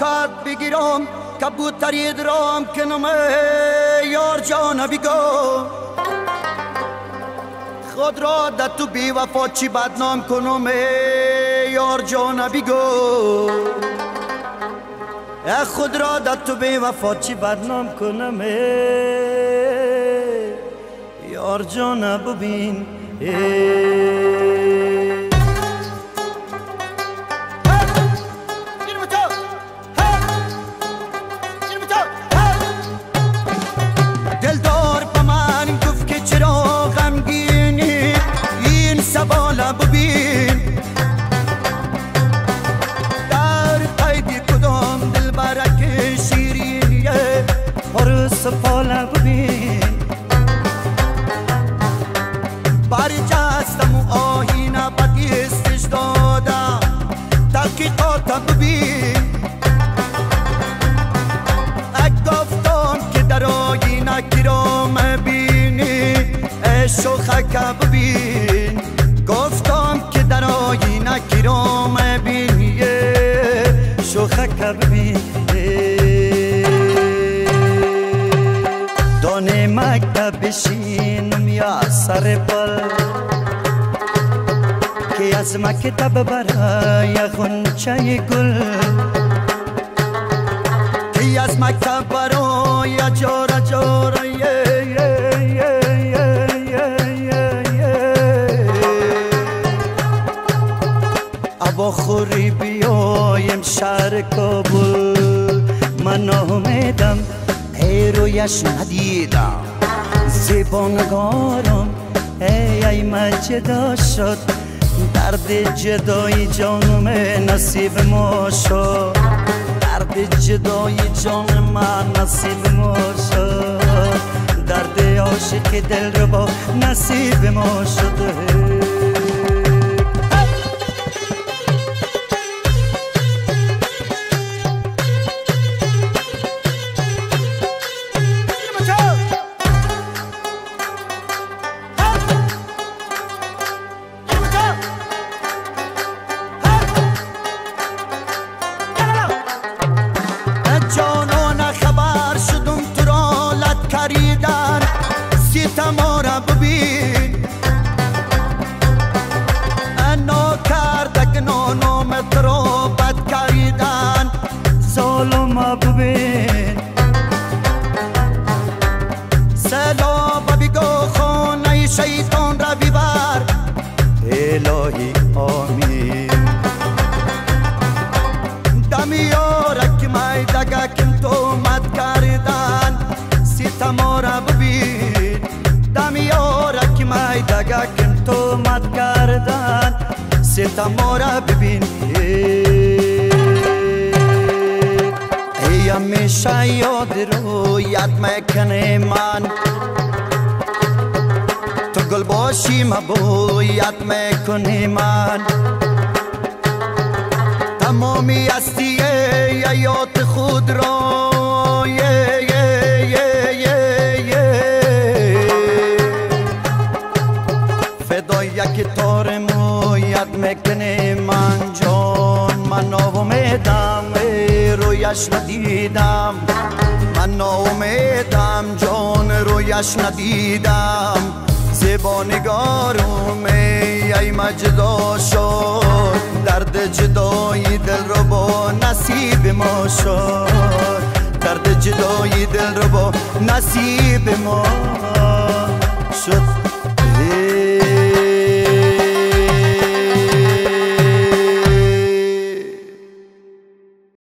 کات بگیرم کبوتری درام کنم یار جان بگو خود را در تو بی وفا چی بدنام کنم یار جان بگو خود را در تو بی وفا چی بدنام کنم یار جان ببین دلدار به من گفت که چرا غمگینی این سوالا ببین در قید کدام دلبرک شیرینیه پر سفالا ببین برجستم و آهینه بدیستش دادم تحقیقات ببین گفتم که در آینه کرام بینی شوخک ببین گفتم که در آینه کرام بینی شوخک ببین دانه مکتب بشینم یا سر پل که از مکتب برای غنچه گل که از مکتب برای جارا جارا ابا خوری بیایم شهر کابل من امیدم ای رویش ندیدم زیبانگارم ای من جدا شد درد جدایی جانم نصیب ما شد درد جدایی جان من نصیب ما شد درد عاشق دل رو با نصیب ما شده ستمارا ببین انا کردک نامت را بد کردن ظالم ببین سلام بگو خانه شیطان را ببر الهی آمین دمیارک میدگکم تو مد کردن ستمارا ببین دمیارک میدگکم تو مد کردن ستمارا ببین ای همیشه یاد رویت میکنه من تو گل باشی مبویت میکنی من تمامی هستی حیات خود را فدای یک تار مویت میکنه من جان من ناامیدم رویش ندیدم من ناامیدم جان رویش ندیدم زبانگارم ای مجدا شد درد جدایی دل رو با نصیب ما شد درد جدایی دل رو با نصیب ما